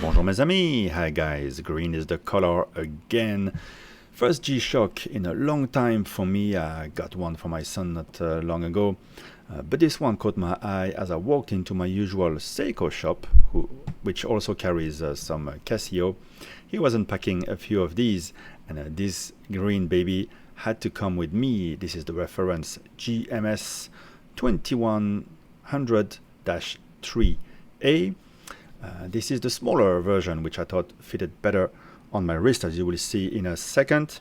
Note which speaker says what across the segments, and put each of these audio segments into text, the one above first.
Speaker 1: Bonjour mes amis, hi guys, green is the color again. First G-Shoak in a long time for me. I got one for my son not long ago, but this one caught my eye as I walked into my usual Seiko shop, which also carries some Casio. He was unpacking a few of these, and this green baby had to come with me. This is the reference GMS2100-3A. This is the smaller version, which I thought fitted better on my wrist, as you will see in a second.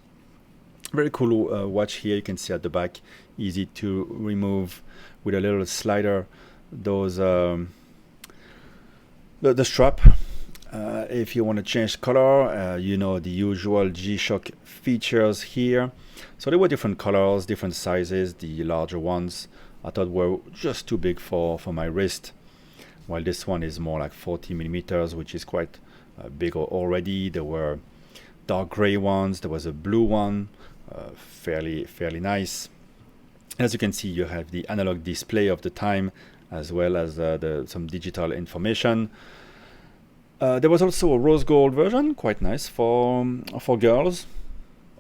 Speaker 1: Very cool watch here. You can see at the back, easy to remove with a little slider. Those the strap. If you want to change color, you know the usual G-Shoak features here. So there were different colors, different sizes. The larger ones I thought were just too big for my wrist, while this one is more like 40 millimeters, which is quite big already. There were dark gray ones. There was a blue one, fairly nice. As you can see, you have the analog display of the time, as well as some digital information. There was also a rose gold version, quite nice for girls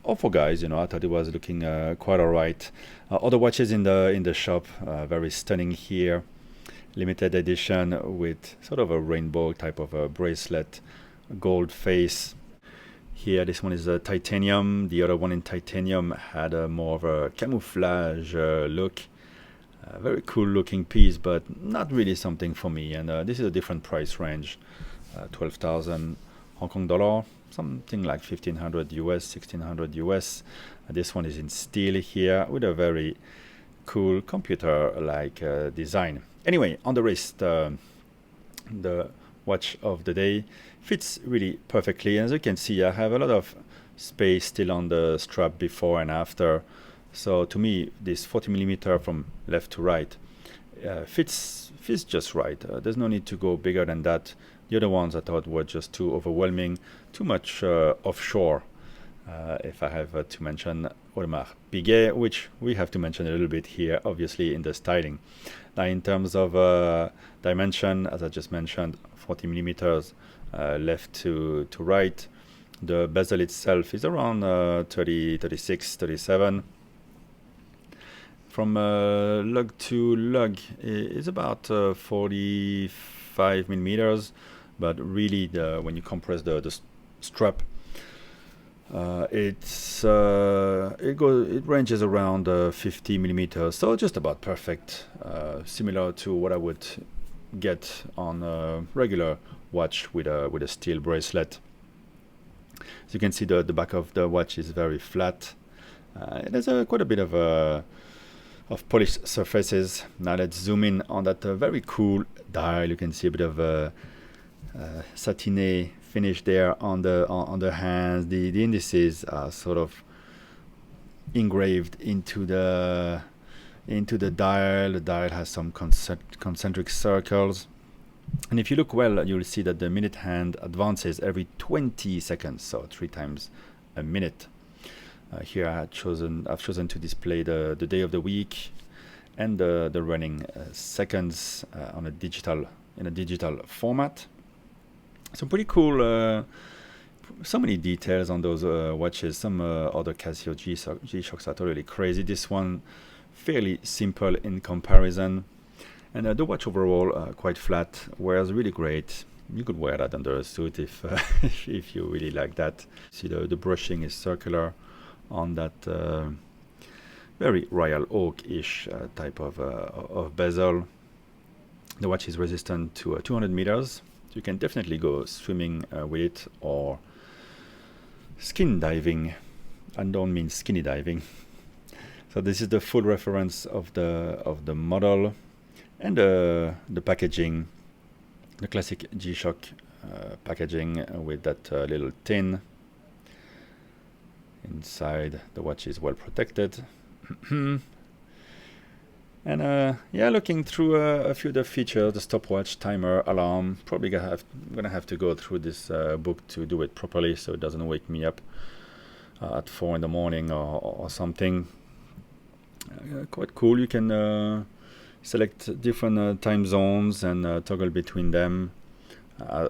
Speaker 1: or for guys. You know, I thought it was looking quite alright. Other watches in the shop, very stunning here. Limited edition with sort of a rainbow type of a bracelet, gold face. Here, this one is a titanium. The other one in titanium had a more of a camouflage look. Very cool looking piece, but not really something for me. And this is a different price range, 12,000 Hong Kong dollar, something like 1,500 US, 1,600 US. This one is in steel here with a very cool computer-like design. Anyway, on the wrist, the watch of the day fits really perfectly. As you can see, I have a lot of space still on the strap before and after. So to me, this 40 millimeter from left to right fits just right. There's no need to go bigger than that. The other ones I thought were just too overwhelming, too much offshore. If I have to mention Audemars Piguet, which we have to mention a little bit here, obviously in the styling. Now, in terms of dimension, as I just mentioned, 40 millimeters left to right. The bezel itself is around 30, 36, 37. From lug to lug is about 45 millimeters, but really when you compress the strap, it ranges around 50 millimeters, so just about perfect, similar to what I would get on a regular watch with a steel bracelet. As you can see, the back of the watch is very flat. There's quite a bit of polished surfaces. Now let's zoom in on that very cool dial. You can see a bit of satiné finish there on the hands. The indices are sort of engraved into the dial. The dial has some concentric circles, and if you look well, you'll see that the minute hand advances every 20 seconds, so 3 times a minute. Here I've chosen to display the day of the week and the running seconds in a digital format. So pretty cool. So many details on those watches. Some other Casio G-Shocks are totally crazy. This one fairly simple in comparison, and the watch overall quite flat. Wears really great. You could wear that under a suit if if you really like that. See, the brushing is circular on that very Royal Oak-ish type of bezel. The watch is resistant to 200 meters. You can definitely go swimming with it, or skin diving. I don't mean skinny diving. So this is the full reference of the model and the packaging, the classic G-Shoak packaging with that little tin. Inside, the watch is well protected. And yeah, looking through a few of the features, the stopwatch, timer, alarm. Probably gonna have to go through this book to do it properly, so it doesn't wake me up at 4 in the morning or something. Quite cool. You can select different time zones and toggle between them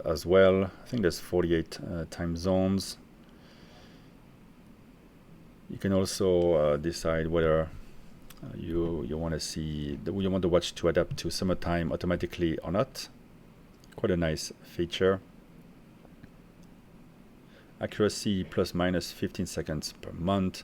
Speaker 1: as well. I think there's 48 time zones. You can also decide whether you want to see you want the watch to adapt to summertime automatically or not. Quite a nice feature. Accuracy plus minus 15 seconds per month.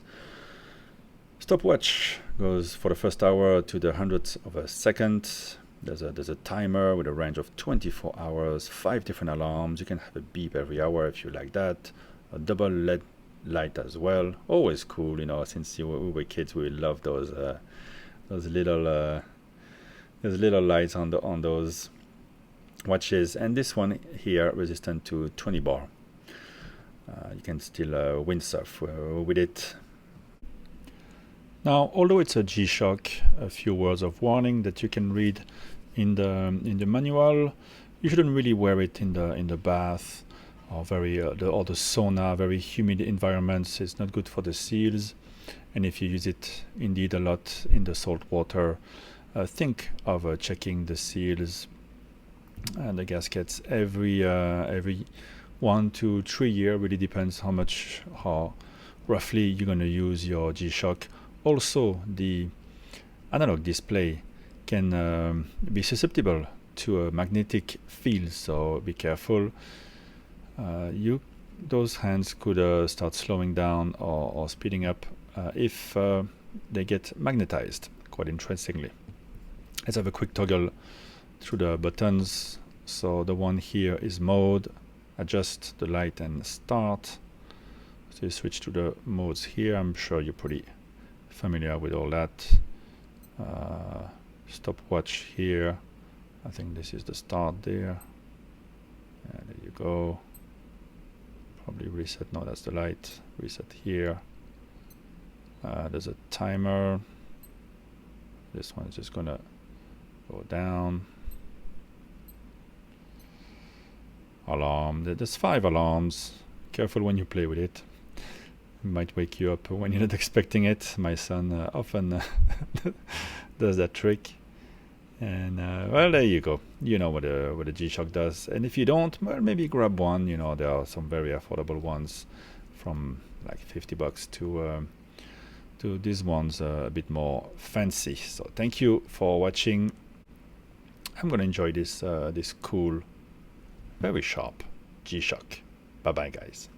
Speaker 1: Stopwatch goes for the first hour to the hundredths of a second. There's a timer with a range of 24 hours, 5 different alarms. You can have a beep every hour if you like that. A double LED light as well. Always cool, you know. Since we were kids, we loved those little lights on those watches. And this one here resistant to 20 bar. You can still windsurf with it. Now, although it's a G-Shoak, a few words of warning that you can read in the manual. You shouldn't really wear it in the bath or the sauna, very humid environments. It's not good for the seals. And if you use it indeed a lot in the salt water, think of checking the seals and the gaskets every 1 to 3 years. Really depends how roughly you're going to use your G-Shoak. Also, the analog display can be susceptible to a magnetic field, so be careful. Those hands could start slowing down or speeding up if they get magnetized, quite interestingly. Let's have a quick toggle through the buttons. So the one here is mode, adjust the light and start. So you switch to the modes here. I'm sure you're pretty familiar with all that. Stopwatch here. I think this is the start there. There you go. Probably reset. No, that's the light. Reset here. There's a timer. This one's just gonna go down. Alarm. There's 5 alarms. Careful when you play with it. It might wake you up when you're not expecting it. My son often does that trick. And well, there you go. You know what a G-Shoak does. And if you don't, well, maybe grab one. You know, there are some very affordable ones from like $50 to these ones a bit more fancy. So thank you for watching. I'm gonna enjoy this cool, very sharp G-Shoak. Bye bye, guys.